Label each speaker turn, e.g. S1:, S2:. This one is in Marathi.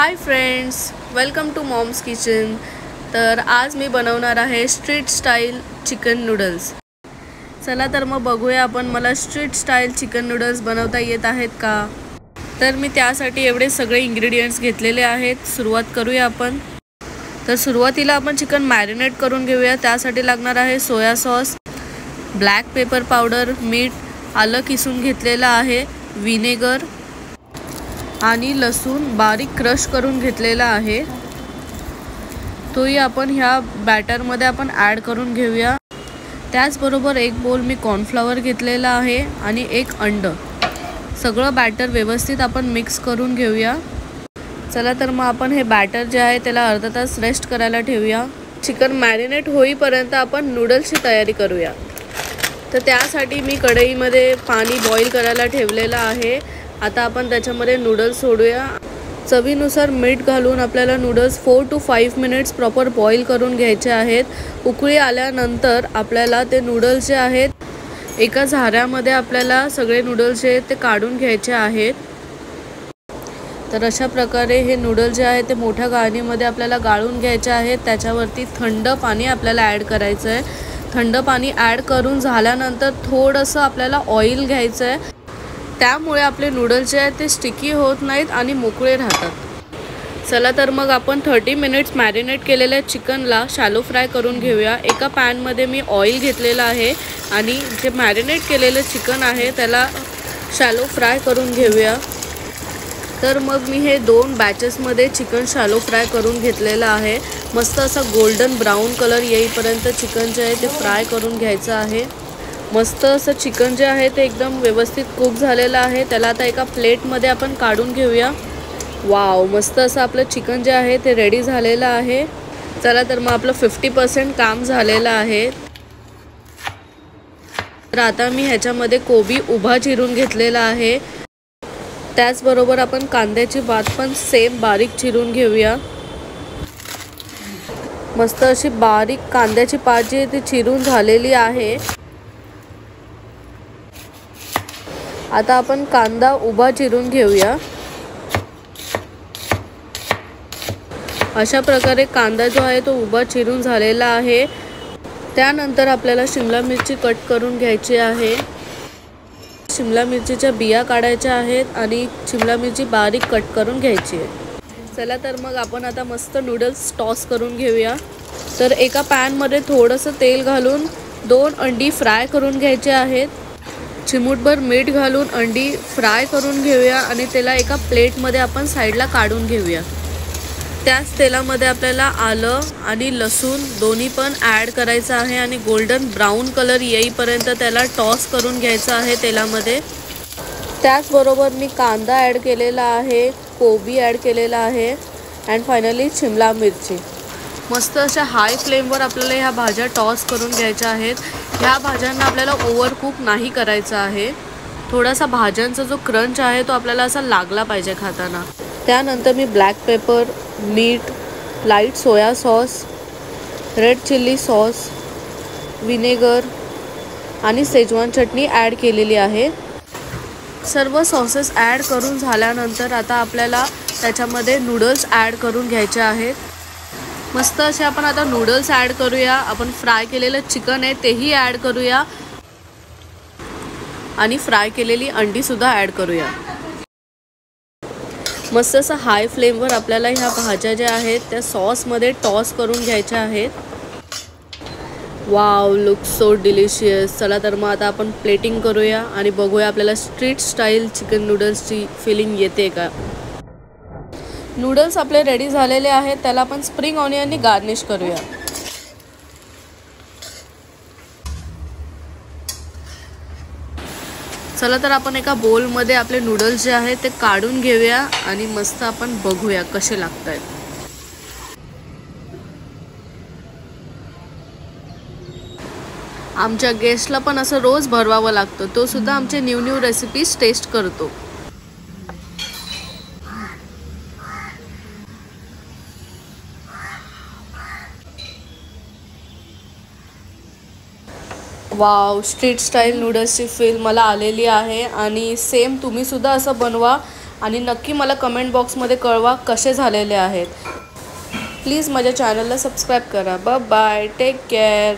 S1: High friends, welcome to mom's kitchen. तर आज मी बनवणार आहे स्ट्रीट स्टाईल चिकन नूडल्स। चला तर मग बघूया आपण मला स्ट्रीट स्टाईल चिकन नूडल्स बनवता येत आहेत का। तर मी त्यासाठी एवढे सगळे इंग्रेडिएंट्स घेतलेले आहेत। सुरुवात करूया आपण। तर सुरुवातीला आपण चिकन मॅरिनेट करून घेऊया। त्यासाठी लागणार आहे soya sauce, black pepper powder, मीठ, आलं किसून घेतलेलं आहे, विनेगर आणि लसूण बारीक क्रश करून घेतलेला आहे। तोही आपण ह्या बॅटरमध्ये आपण ॲड करून घेऊया। त्याचबरोबर एक बोल मी कॉर्नफ्लॉवर घेतलेला आहे आणि एक अंड। सगळं बॅटर व्यवस्थित आपण मिक्स करून घेऊया। चला तर मग आपण हे बॅटर जे आहे त्याला अर्धा तास रेस्ट करायला ठेवूया। चिकन मॅरिनेट होईपर्यंत आपण नूडल्सची तयारी करूया। तर त्यासाठी मी कढईमध्ये पाणी बॉईल करायला ठेवलेलं आहे। आता आपण त्याच्यामध्ये नूडल्स सोडूया। चवीनुसार मीठ घालून आपल्याला noodles 4 to 5 minutes proper boil करून घ्यायचे आहेत। उकळी आल्यानंतर आपल्याला ते नूडल्स जे आहेत एका झाऱ्यामध्ये आपल्याला सगळे नूडल्स जे ते काढून घ्यायचे आहेत। तर अशा प्रकारे हे नूडल्स जे आहे ते मोठ्या गाळणीमध्ये आपल्याला गाळून घ्यायचे आहेत। त्याच्यावरती थंड पाणी आपल्याला ॲड करायचं आहे। थंड पाणी ॲड करून झाल्यानंतर थोडंसं आपल्याला ऑइल घ्यायचं आहे। त्यामुळे आपले नूडल्स जे आहेत ते स्टिकी होत नाहीत आणि मोकळे राहतात। चला तर मग आपण 30 मिनिट्स मॅरिनेट केलेल्या चिकनला शॅलो फ्राय करून घेऊया। एका पॅनमध्ये मी ऑइल घेतलेलं आहे आणि जे मॅरिनेट केलेलं चिकन आहे त्याला शॅलो फ्राय करून घेऊया। तर मग मी हे 2 बॅचेसमध्ये चिकन शॅलो फ्राय करून घेतलेलं आहे। मस्त असा गोल्डन ब्राऊन कलर येईपर्यंत चिकन जे आहे ते फ्राय करून घ्यायचं आहे। मस्त असं चिकन जे आहे ते एकदम व्यवस्थित कुक झालेलं आहे। त्याला आता एका प्लेटमध्ये आपण काढून घेऊया। वाव, मस्त असं आपलं चिकन जे आहे ते रेडी झालेलं आहे। चला तर मग आपलं 50% काम झालेलं आहे। तर आता मी ह्याच्यामध्ये कोबी उभा चिरून घेतलेला आहे। त्याचबरोबर आपण कांद्याची पात पण सेम बारीक चिरून घेऊया। मस्त अशी बारीक कांद्याची पात जी आहे ती चिरून झालेली आहे। आता आपण कांदा उभा चिरून घेऊया। अशा प्रकारे कांदा जो आहे तो उभा चिरून झालेला आहे। त्यानंतर आपल्याला शिमला मिरची कट करून घ्यायची आहे। शिमला मिरचीच्या बिया काढायच्या आहेत आणि शिमला मिरची बारीक कट करून घ्यायची आहे। चला तर मग आपण आता मस्त नूडल्स टॉस करून घेऊया। तर एका पॅनमध्ये थोडंसं तेल घालून 2 अंडी फ्राय करून घ्यायचे आहेत। चिमूटभर मीठ घालून अंडी फ्राय करून घेऊया आणि त्याला एका प्लेटमध्ये आपण साईडला काढून घेऊया। त्याच तेलामध्ये आपल्याला आलं आणि लसूण दोन्ही पण ॲड करायचं आहे आणि गोल्डन ब्राऊन कलर येईपर्यंत त्याला टॉस करून घ्यायचं आहे तेलामध्ये। त्याचबरोबर मी कांदा ॲड केलेला आहे, कोबी ॲड केलेला आहे अँड फायनली शिमला मिरची। मस्त अशा हाय फ्लेमवर आपल्याला ह्या भाज्या टॉस करून घ्यायच्या आहेत। ह्या भाज्यांना आपल्याला ओव्हरकुक नाही करायचं आहे। थोडासा भाज्यांचा जो क्रंच आहे तो आपल्याला असा लागला पाहिजे खाताना। त्यानंतर मी ब्लॅक पेपर, मीठ, light soya sauce, red chilli sauce, vinegar आणि शेजवान चटणी ॲड केलेली आहे। सर्व सॉसेस ॲड करून झाल्यानंतर आता आपल्याला त्याच्यामध्ये नूडल्स ॲड करून घ्यायचे आहेत। मस्त असे आपण आता नूडल्स ॲड करूया। आपण फ्राय केलेलं चिकन आहे तेही ॲड करूया आणि फ्राय केलेली अंडीसुद्धा ॲड करूया। मस्त असं हाय फ्लेमवर आपल्याला ह्या भाज्या ज्या आहेत त्या सॉसमध्ये टॉस करून घ्यायच्या आहेत। Wow, look so delicious. चला तर मग आता आपण प्लेटिंग करूया आणि बघूया आपल्याला स्ट्रीट स्टाईल चिकन नूडल्सची फिलिंग येते का। नूडल्स आपले रेडी झालेले आहेत। त्याला आपण स्प्रिंग ऑनियननी गार्निश करूया। चला तर आपण एका बोलमध्ये आपले नूडल्स जे आहेत ते काढून घेऊया आणि मस्त आपण बघूया कसे लागतात। आमच्या गेस्टला पण असं रोज भरवावं लागतं। तो सुद्धा आमचे न्यू रेसिपीज टेस्ट करतो। वाव, स्ट्रीट स्टाईल नूडल्सची फील मला आलेली आहे आणि सेम तुम्हीसुद्धा असं बनवा आणि नक्की मला कमेंट बॉक्समध्ये कळवा कसे झालेले आहेत। प्लीज माझ्या चॅनलला सबस्क्राईब करा। Bye bye, take care.